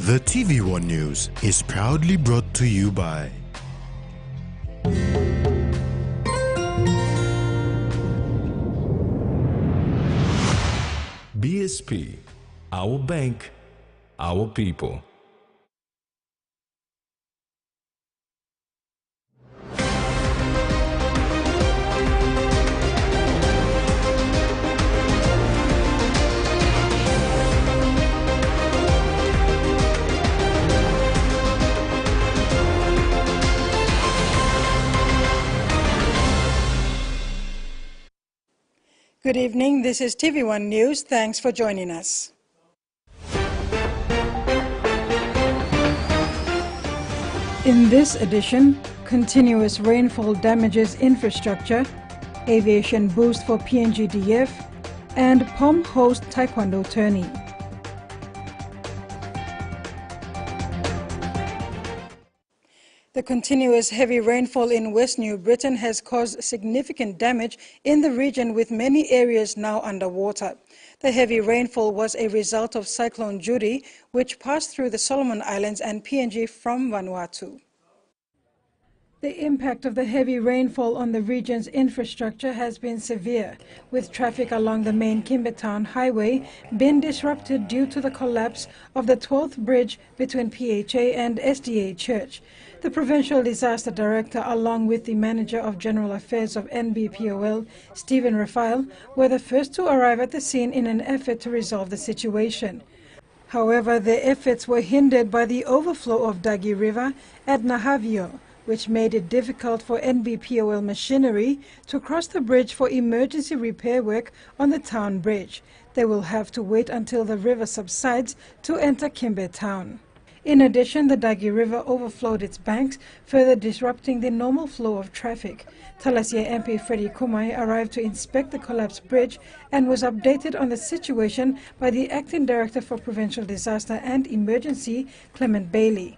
The TV1 News is proudly brought to you by BSP, our bank, our people. Good evening, this is TV1 News. Thanks for joining us. In this edition, continuous rainfall damages infrastructure, aviation boost for PNG and POM host Taekwondo tourney. The continuous heavy rainfall in West New Britain has caused significant damage in the region, with many areas now underwater. The heavy rainfall was a result of Cyclone Judy, which passed through the Solomon Islands and PNG from Vanuatu. The impact of the heavy rainfall on the region's infrastructure has been severe, with traffic along the main Kimbertown Highway being disrupted due to the collapse of the 12th bridge between PHA and SDA Church. The Provincial Disaster Director, along with the Manager of General Affairs of NBPOL, Stephen Raphael, were the first to arrive at the scene in an effort to resolve the situation. However, their efforts were hindered by the overflow of Dagi River at Nahavio, which made it difficult for NBPOL machinery to cross the bridge for emergency repair work on the town bridge. They will have to wait until the river subsides to enter Kimbertown. In addition, the Dagi River overflowed its banks, further disrupting the normal flow of traffic. Talasia MP Freddie Kumai arrived to inspect the collapsed bridge and was updated on the situation by the Acting Director for Provincial Disaster and Emergency, Clement Bailey.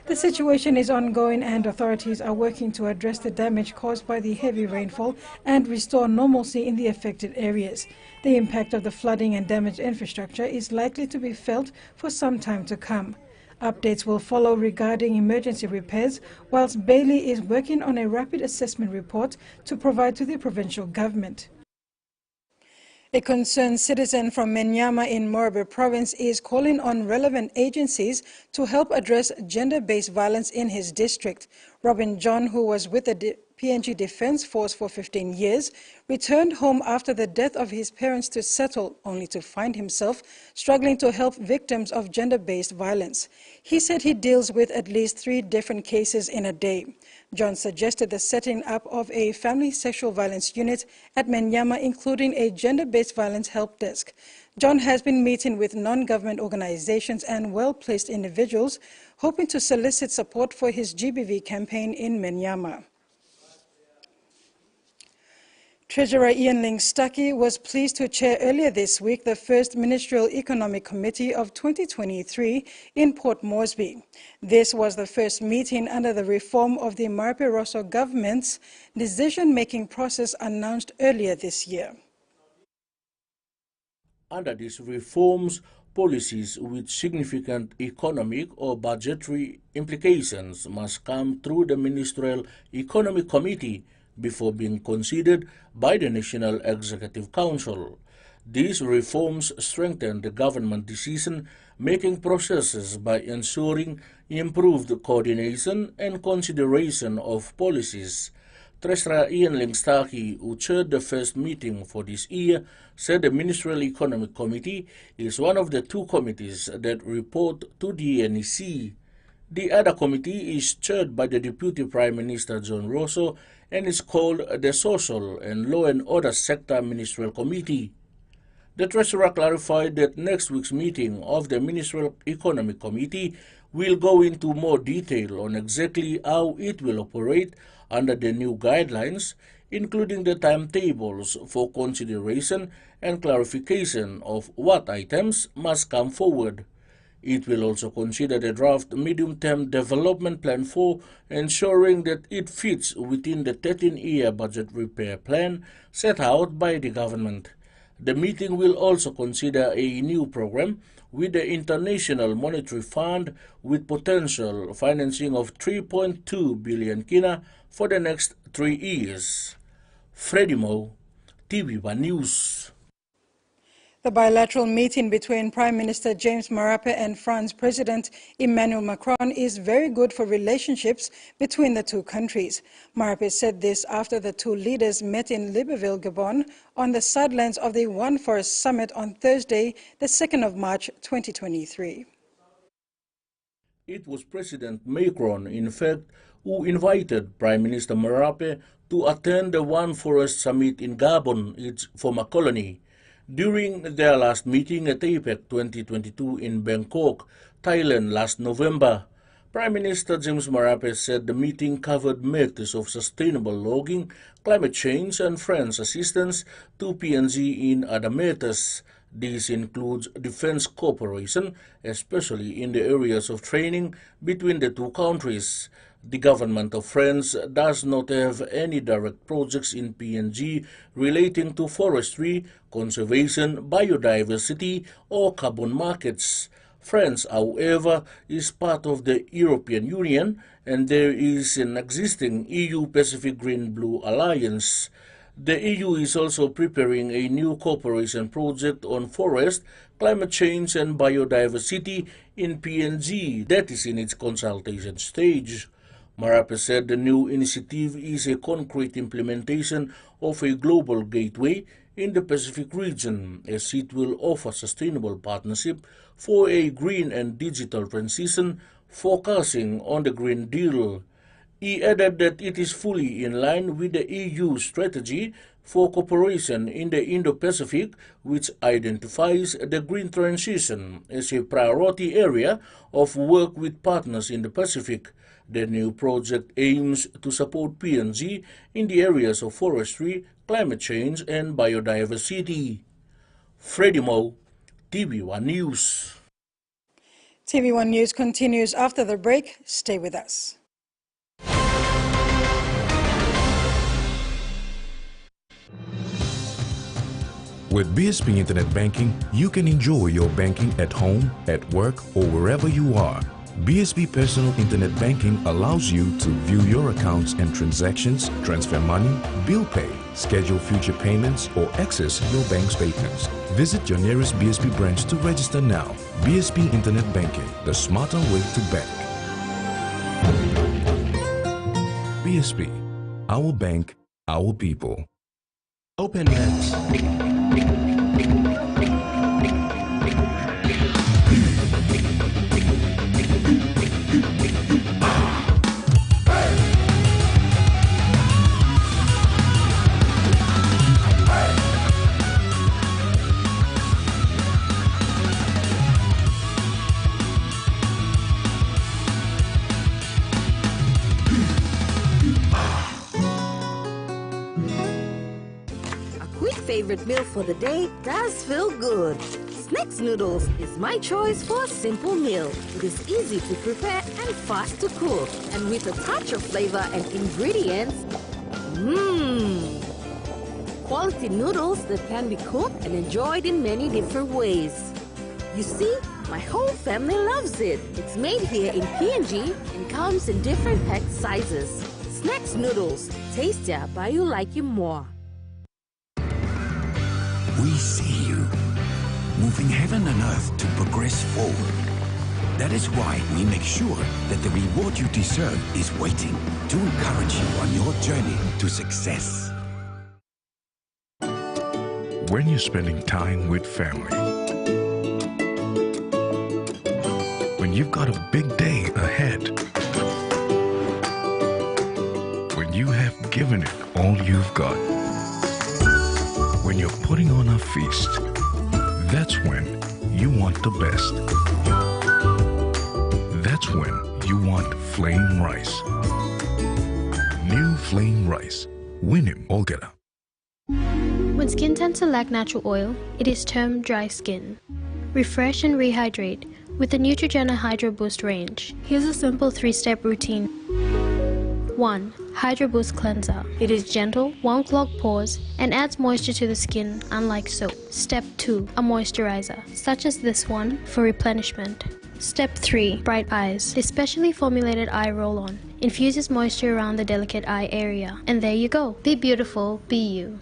The situation is ongoing and authorities are working to address the damage caused by the heavy rainfall and restore normalcy in the affected areas. The impact of the flooding and damaged infrastructure is likely to be felt for some time to come. Updates will follow regarding emergency repairs, whilst Bailey is working on a rapid assessment report to provide to the provincial government. A concerned citizen from Menyama in Morobe province is calling on relevant agencies to help address gender-based violence in his district. Robin John, who was with the PNG Defence Force for 15 years, returned home after the death of his parents to settle, only to find himself struggling to help victims of gender-based violence. He said he deals with at least 3 different cases in a day. John suggested the setting up of a family sexual violence unit at Menyama, including a gender-based violence help desk. John has been meeting with non-government organizations and well-placed individuals, hoping to solicit support for his GBV campaign in Menyama. Treasurer Ian Ling-Stuckey was pleased to chair earlier this week the first Ministerial Economic Committee of 2023 in Port Moresby. This was the first meeting under the reform of the Marape Rosso government's decision-making process announced earlier this year. Under these reforms, policies with significant economic or budgetary implications must come through the Ministerial Economic Committee before being considered by the National Executive Council. These reforms strengthen the government decision-making processes by ensuring improved coordination and consideration of policies. Treasurer Ian Ling-Stuckey, who chaired the first meeting for this year, said the Ministerial Economic Committee is one of the 2 committees that report to the NEC. The other committee is chaired by the Deputy Prime Minister John Rosso and is called the Social and Law and Order Sector Ministerial Committee. The Treasurer clarified that next week's meeting of the Ministerial Economic Committee will go into more detail on exactly how it will operate under the new guidelines, including the timetables for consideration and clarification of what items must come forward. It will also consider the draft medium-term development plan for ensuring that it fits within the 13-year budget repair plan set out by the government. The meeting will also consider a new program with the International Monetary Fund with potential financing of 3.2 billion kina for the next 3 years. Freddie Mo, TVWAN News. The bilateral meeting between Prime Minister James Marape and France President Emmanuel Macron is very good for relationships between the two countries. Marape said this after the two leaders met in Libreville, Gabon, on the sidelines of the One Forest Summit on Thursday, the 2nd of March 2023. It was President Macron, in fact, who invited Prime Minister Marape to attend the One Forest Summit in Gabon, its former colony. During their last meeting at APEC 2022 in Bangkok, Thailand last November, Prime Minister James Marape said the meeting covered matters of sustainable logging, climate change and French assistance to PNG in other matters. This includes defense cooperation, especially in the areas of training between the two countries. The government of France does not have any direct projects in PNG relating to forestry, conservation, biodiversity, or carbon markets. France, however, is part of the European Union, and there is an existing EU-Pacific Green-Blue Alliance. The EU is also preparing a new cooperation project on forest, climate change and biodiversity in PNG that is in its consultation stage. Marape said the new initiative is a concrete implementation of a global gateway in the Pacific region, as it will offer sustainable partnership for a green and digital transition, focusing on the Green Deal. He added that it is fully in line with the EU strategy for cooperation in the Indo-Pacific, which identifies the green transition as a priority area of work with partners in the Pacific. The new project aims to support PNG in the areas of forestry, climate change and biodiversity. Freddie Mo, TVWAN News. TVWAN News continues after the break. Stay with us. With BSP Internet Banking, you can enjoy your banking at home, at work, or wherever you are. BSP Personal Internet Banking allows you to view your accounts and transactions, transfer money, bill pay, schedule future payments, or access your bank statements. Visit your nearest BSP branch to register now. BSP Internet Banking, the smarter way to bank. BSP, our bank, our people. Open Lens. Favorite meal for the day does feel good. Snacks noodles is my choice for a simple meal. It is easy to prepare and fast to cook, and with a touch of flavor and ingredients, quality noodles that can be cooked and enjoyed in many different ways. You see, my whole family loves it. It's made here in PNG and comes in different pack sizes. Snacks noodles, tastier but you like it more. We see you, moving heaven and earth to progress forward. That is why we make sure that the reward you deserve is waiting to encourage you on your journey to success. When you're spending time with family, when you've got a big day ahead, when you have given it all you've got, when you're putting on a feast, that's when you want the best. That's when you want flame rice. New flame rice. Win him, Olgeta. When skin tends to lack natural oil, it is termed dry skin. Refresh and rehydrate with the Neutrogena Hydro Boost range. Here's a simple 3-step routine. 1. Hydro Boost Cleanser. It is gentle, won't clog pores, and adds moisture to the skin unlike soap. Step 2. A moisturizer, such as this one, for replenishment. Step 3. Bright Eyes. A specially formulated eye roll-on. Infuses moisture around the delicate eye area. And there you go. Be beautiful, be you.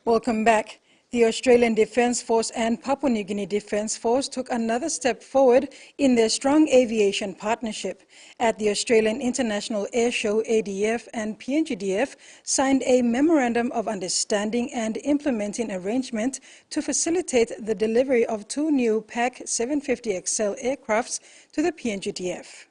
Welcome back. The Australian Defence Force and Papua New Guinea Defence Force took another step forward in their strong aviation partnership. At the Australian International Air Show, ADF and PNGDF signed a Memorandum of Understanding and Implementing Arrangement to facilitate the delivery of 2 new PAC 750XL aircrafts to the PNGDF.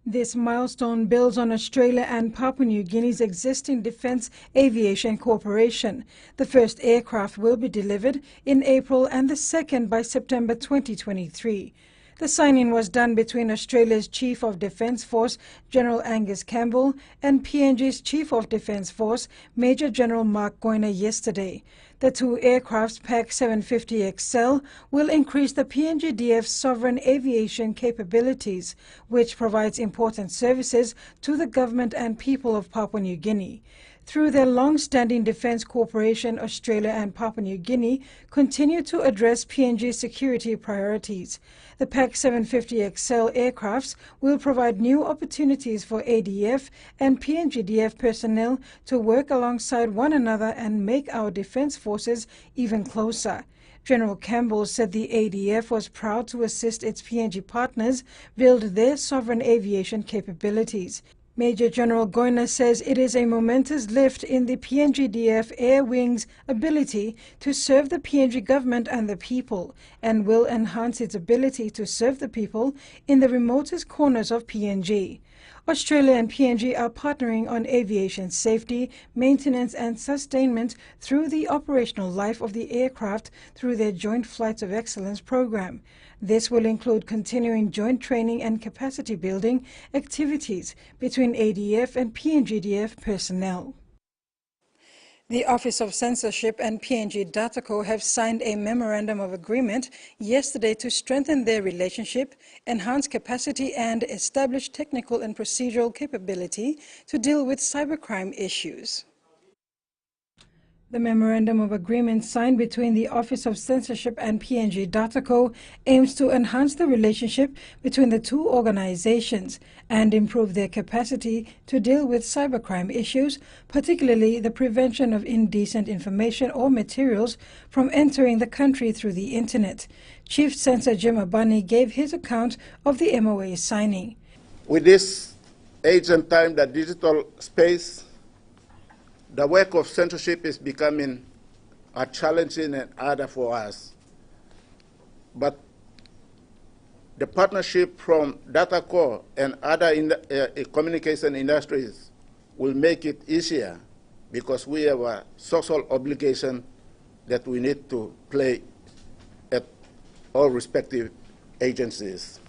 This milestone builds on Australia and Papua New Guinea's existing defence aviation cooperation. The first aircraft will be delivered in April and the second by September 2023. The signing was done between Australia's Chief of Defence Force, General Angus Campbell, and PNG's Chief of Defence Force, Major General Mark Goyner, yesterday. The 2 aircrafts, PAC 750XL, will increase the PNGDF's sovereign aviation capabilities, which provides important services to the government and people of Papua New Guinea. Through their long-standing defence cooperation, Australia and Papua New Guinea continue to address PNG's security priorities. The PAC 750XL aircrafts will provide new opportunities for ADF and PNGDF personnel to work alongside one another and make our defence forces even closer. General Campbell said the ADF was proud to assist its PNG partners build their sovereign aviation capabilities. Major General Goyner says it is a momentous lift in the PNGDF Air Wing's ability to serve the PNG government and the people, and will enhance its ability to serve the people in the remotest corners of PNG. Australia and PNG are partnering on aviation safety, maintenance and sustainment through the operational life of the aircraft through their Joint Flights of Excellence program. This will include continuing joint training and capacity building activities between ADF and PNGDF personnel. The Office of Censorship and PNG Dataco have signed a Memorandum of Agreement yesterday to strengthen their relationship, enhance capacity and establish technical and procedural capability to deal with cybercrime issues. The Memorandum of Agreement signed between the Office of Censorship and PNG Dataco aims to enhance the relationship between the two organizations and improve their capacity to deal with cybercrime issues, particularly the prevention of indecent information or materials from entering the country through the Internet. Chief Censor Jim Abani gave his account of the MOA signing. With this age and time, the digital space, the work of censorship is becoming a challenging and harder for us. But the partnership from Dataco and other communication industries will make it easier because we have a social obligation that we need to play at all respective agencies.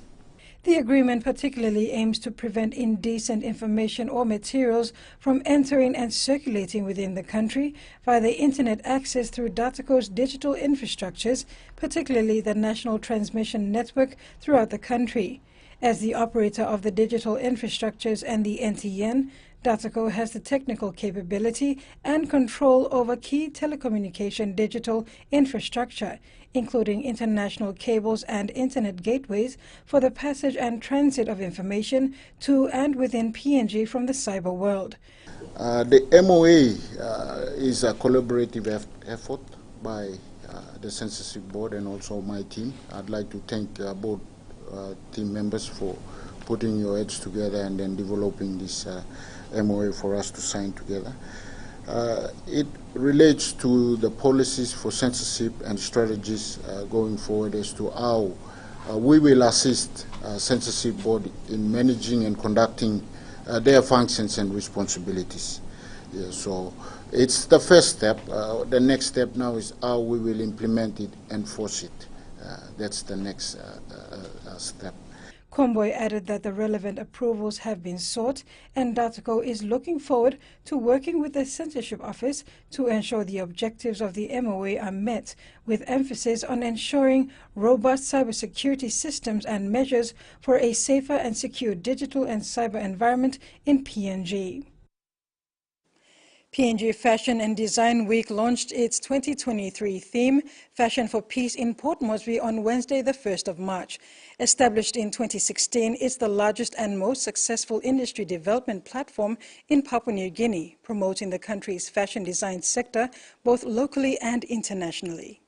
The agreement particularly aims to prevent indecent information or materials from entering and circulating within the country via the Internet access through Dataco's digital infrastructures, particularly the National Transmission Network throughout the country. As the operator of the digital infrastructures and the NTN, Dataco has the technical capability and control over key telecommunication digital infrastructure, including international cables and Internet gateways for the passage and transit of information to and within PNG from the cyber world. The MOA is a collaborative effort by the Censorship Board and also my team. I'd like to thank both team members for putting your heads together and then developing this MOA for us to sign together. It relates to the policies for censorship and strategies going forward as to how we will assist censorship board in managing and conducting their functions and responsibilities. Yeah, so it's the first step. The next step now is how we will implement it and enforce it. That's the next step. Comboy added that the relevant approvals have been sought and DATCO is looking forward to working with the Censorship Office to ensure the objectives of the MOA are met, with emphasis on ensuring robust cybersecurity systems and measures for a safer and secure digital and cyber environment in PNG. PNG Fashion and Design Week launched its 2023 theme, Fashion for Peace, in Port Moresby on Wednesday, the 1st of March. Established in 2016, it's the largest and most successful industry development platform in Papua New Guinea, promoting the country's fashion design sector both locally and internationally.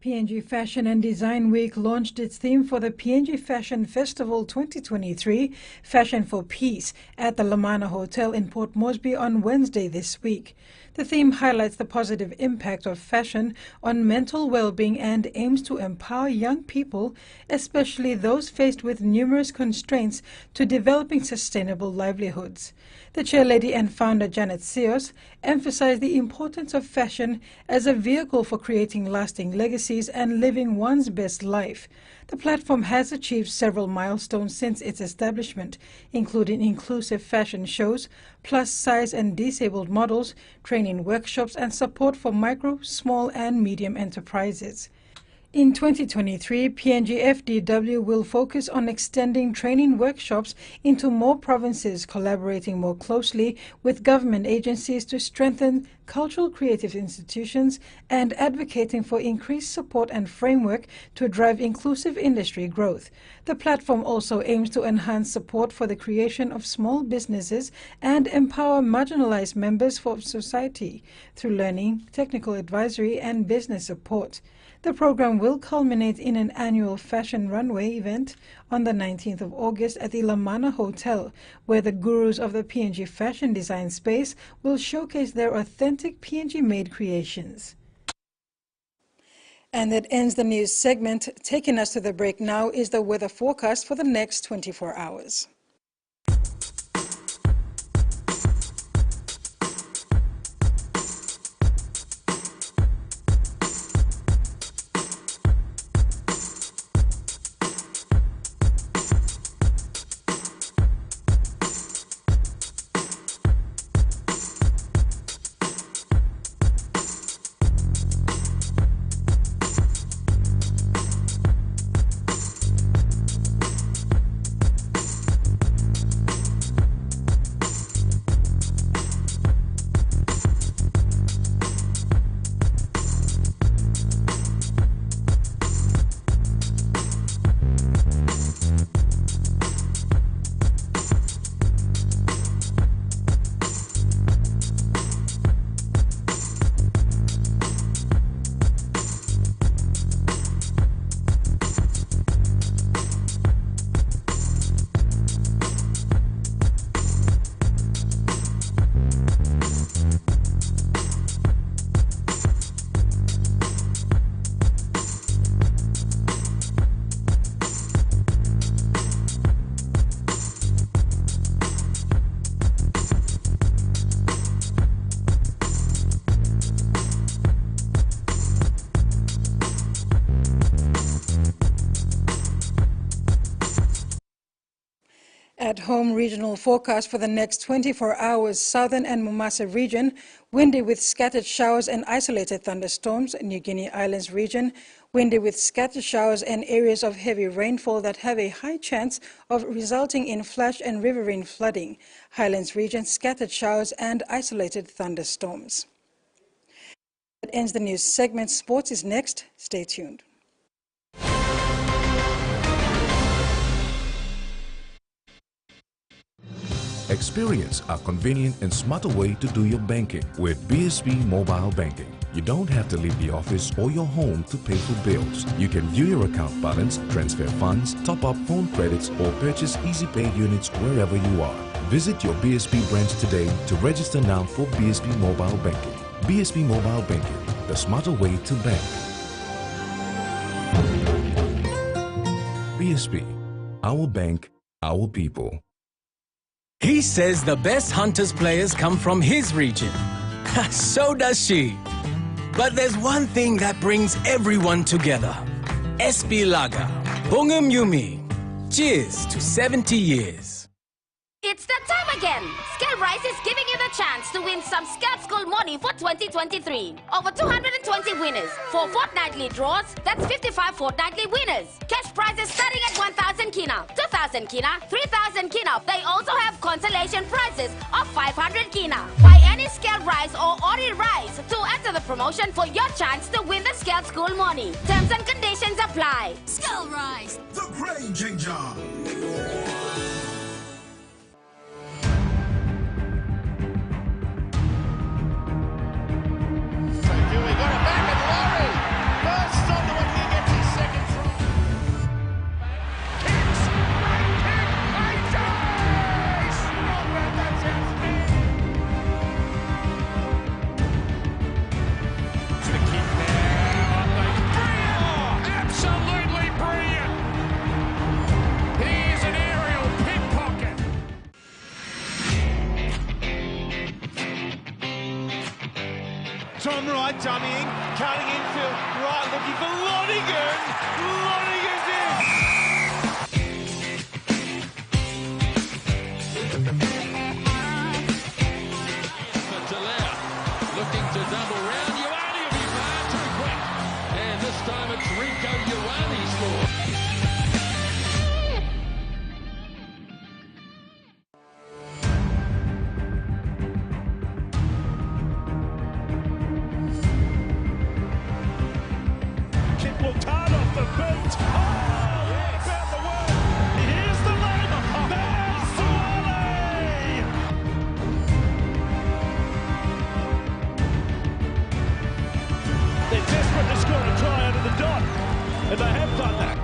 PNG Fashion and Design Week launched its theme for the PNG Fashion Festival 2023, Fashion for Peace, at the Lamana Hotel in Port Moresby on Wednesday this week. The theme highlights the positive impact of fashion on mental well-being and aims to empower young people, especially those faced with numerous constraints, to developing sustainable livelihoods. The chairlady and founder, Janet Sios, emphasized the importance of fashion as a vehicle for creating lasting legacies and living one's best life. The platform has achieved several milestones since its establishment, including inclusive fashion shows, plus-size and disabled models, training workshops, and support for micro, small, and medium enterprises. In 2023, PNG FDW will focus on extending training workshops into more provinces, collaborating more closely with government agencies to strengthen cultural creative institutions, and advocating for increased support and framework to drive inclusive industry growth. The platform also aims to enhance support for the creation of small businesses and empower marginalized members of society through learning, technical advisory, and business support. The program will culminate in an annual fashion runway event on the 19th of August at the Lamana Hotel, where the gurus of the PNG fashion design space will showcase their authentic PNG-made creations. And that ends the news segment. Taking us to the break now is the weather forecast for the next 24 hours. At home regional forecast for the next 24 hours, southern and Momasa region, windy with scattered showers and isolated thunderstorms. New Guinea Islands region, windy with scattered showers and areas of heavy rainfall that have a high chance of resulting in flash and riverine flooding. Highlands region, scattered showers and isolated thunderstorms. That ends the news segment. Sports is next. Stay tuned. Experience a convenient and smarter way to do your banking with BSP Mobile Banking. You don't have to leave the office or your home to pay for bills. You can view your account balance, transfer funds, top up phone credits, or purchase Easy Pay units wherever you are. Visit your BSP branch today to register now for BSP Mobile Banking. BSP Mobile Banking, the smarter way to bank. BSP, our bank, our people. He says the best Hunters players come from his region. So does she. But there's one thing that brings everyone together. SP Lager. Bongum Yumi. Cheers to 70 years. It's that time again! Scale Rise is giving you the chance to win some Scout School money for 2023. Over 220 winners, 4 fortnightly draws, that's 55 fortnightly winners. Cash prizes starting at 1,000 kina, 2,000 kina, 3,000 kina. They also have consolation prizes of 500 kina. Buy any Scale Rise or Ori Rise to enter the promotion for your chance to win the Scout School money. Terms and conditions apply. Scale Rise, The Brain Changer. Tom Wright dummying, cutting infield, right looking for Lonigan. Lonigan's looking to double round. Ioane will be far too quick. And this time it's Rico Ioane score. looked hard off the boot. Oh, yes. About the world. Here's the lead. There's Swally. They're desperate to score a try out of the dot, and they have done that.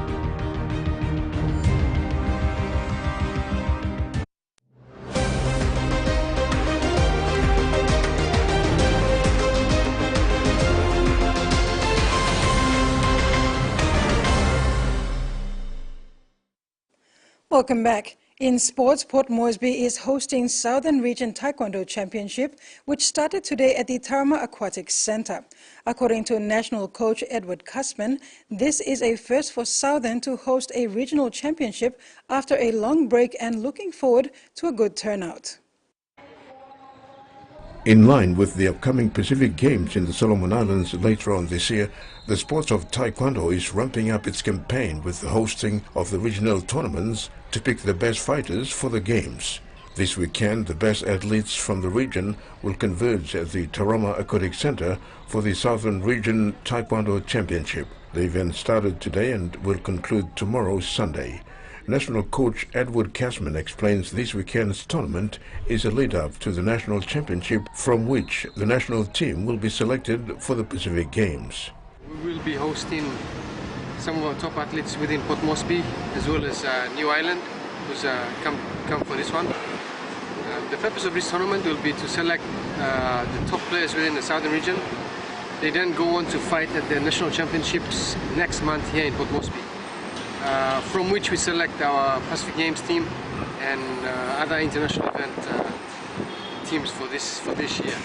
Welcome back. In sports, Port Moresby is hosting Southern Region Taekwondo Championship, which started today at the Tarama Aquatic Centre. According to national coach Edward Cussman, this is a first for Southern to host a regional championship after a long break and looking forward to a good turnout. In line with the upcoming Pacific Games in the Solomon Islands later on this year, the sport of Taekwondo is ramping up its campaign with the hosting of the regional tournaments to pick the best fighters for the Games. This weekend, the best athletes from the region will converge at the Tarama Aquatic Centre for the Southern Region Taekwondo Championship. The event started today and will conclude tomorrow, Sunday. National coach Edward Cussman explains this weekend's tournament is a lead-up to the national championship from which the national team will be selected for the Pacific Games. We will be hosting some of our top athletes within Port Moresby as well as New Ireland who's come for this one. The purpose of this tournament will be to select the top players within the Southern region. They then go on to fight at the national championships next month here in Port Moresby. From which we select our Pacific Games team and other international event teams for this year.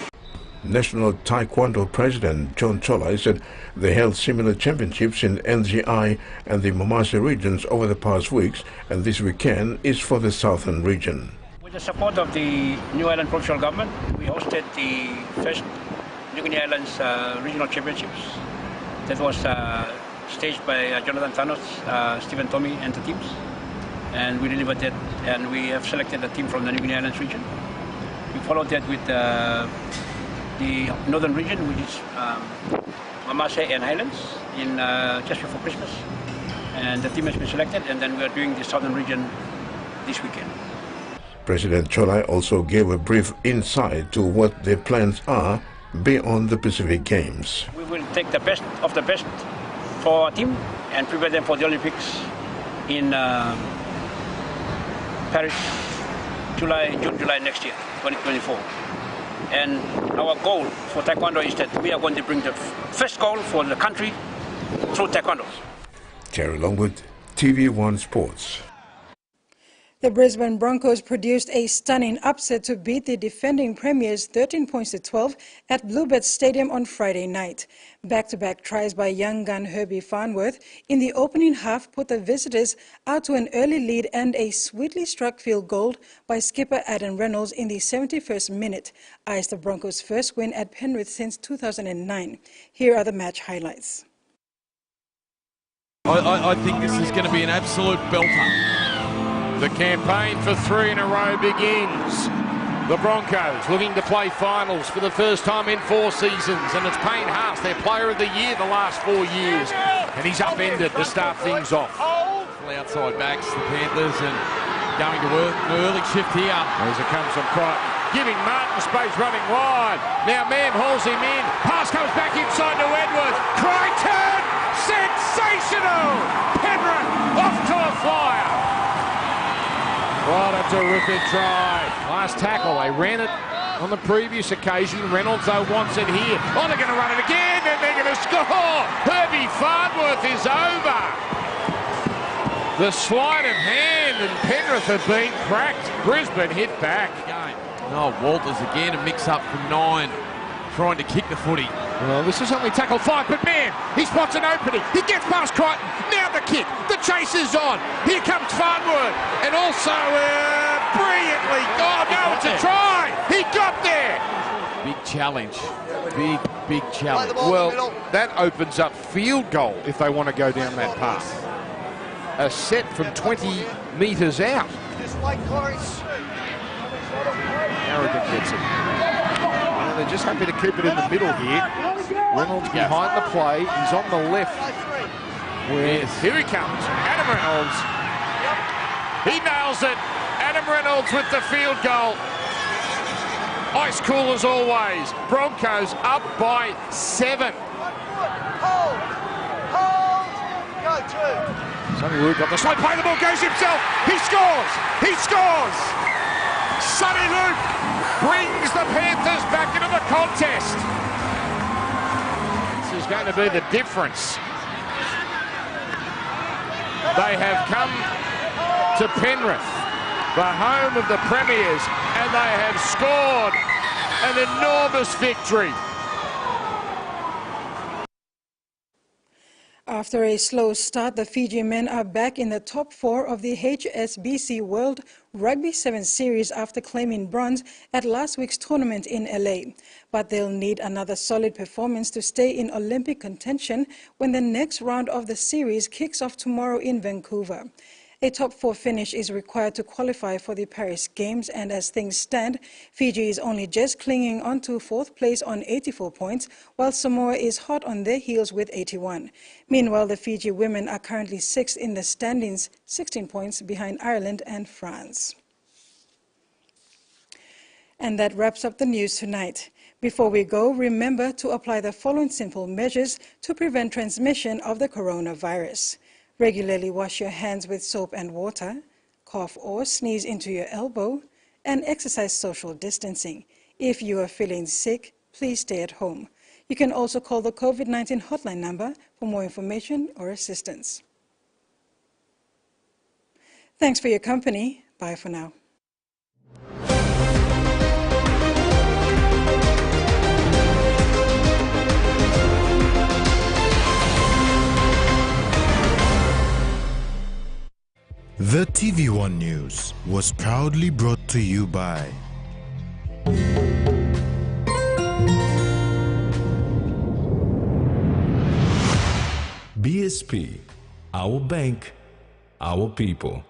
National Taekwondo President John Cholai said they held similar championships in NGI and the Mamasa regions over the past weeks, and this weekend is for the Southern region. With the support of the New Ireland provincial government, we hosted the first New Guinea Islands regional championships. That was staged by Jonathan Thanos, Stephen Tommy and the teams, and we delivered that, and we have selected a team from the New Guinea Islands region. We followed that with the northern region, which is Mamasa and Highlands, in just before Christmas, and the team has been selected, and then we are doing the southern region this weekend. President Cholai also gave a brief insight to what their plans are beyond the Pacific Games. We will take the best of the best for our team and prepare them for the Olympics in Paris, June-July next year, 2024. And our goal for Taekwondo is that we are going to bring the first goal for the country through Taekwondo. Terry Longwood, TVWAN Sports. The Brisbane Broncos produced a stunning upset to beat the defending premiers 13 points to 12 at Bluebird Stadium on Friday night. Back-to-back tries by young gun Herbie Farnworth in the opening half put the visitors out to an early lead, and a sweetly struck field goal by skipper Adam Reynolds in the 71st minute iced the Broncos' first win at Penrith since 2009. Here are the match highlights. I think this is going to be an absolute belter. The campaign for 3 in a row begins. The Broncos looking to play finals for the first time in 4 seasons, and it's Payne Haas, their player of the year the last 4 years, and he's upended to start things off. Outside backs, the Panthers, and going to work an early shift here. As it comes from Crichton, giving Martin space, running wide. Now Mam hauls him in. Pass comes back inside to Edwards. Crichton! Sensational! Penrith off to a flyer. What a terrific try. Last tackle, they ran it on the previous occasion. Reynolds, though, wants it here. Oh, they're going to run it again, and they're going to score. Herbie Farnworth is over. The sleight of hand, and Penrith have been cracked. Brisbane hit back. Oh, Walters again, a mix-up from 9, trying to kick the footy. Well, this is only tackle 5, but man, he spots an opening. He gets past Crichton. Now the kick. The chase is on. Here comes Farnworth. And also, brilliantly. Oh, no, it's a try. He got there. Big challenge. Big challenge. Well, that opens up field goal if they want to go down that path. A set from 20 metres out. Harrigan gets it. And they're just happy to keep it in the middle here. Reynolds behind the play. He's on the left. Here he comes. Adam Reynolds. He nails it. Adam Reynolds with the field goal. Ice cool as always. Broncos up by 7. Sonny Luke on the slide play. The ball goes himself. He scores. He scores. Sonny Luke brings the Panthers back into the contest. This is going to be the difference. They have come to Penrith, the home of the Premiers, and they have scored an enormous victory. After a slow start, the Fiji men are back in the top 4 of the HSBC World Rugby 7 Series after claiming bronze at last week's tournament in LA. But they'll need another solid performance to stay in Olympic contention when the next round of the series kicks off tomorrow in Vancouver. A top 4 finish is required to qualify for the Paris Games, and as things stand, Fiji is only just clinging on to 4th place on 84 points, while Samoa is hot on their heels with 81. Meanwhile, the Fiji women are currently 6th in the standings, 16 points behind Ireland and France. And that wraps up the news tonight. Before we go, remember to apply the following simple measures to prevent transmission of the coronavirus. Regularly wash your hands with soap and water, cough or sneeze into your elbow, and exercise social distancing. If you are feeling sick, please stay at home. You can also call the COVID-19 hotline number for more information or assistance. Thanks for your company. Bye for now. The TVWAN News was proudly brought to you by BSP, our bank, our people.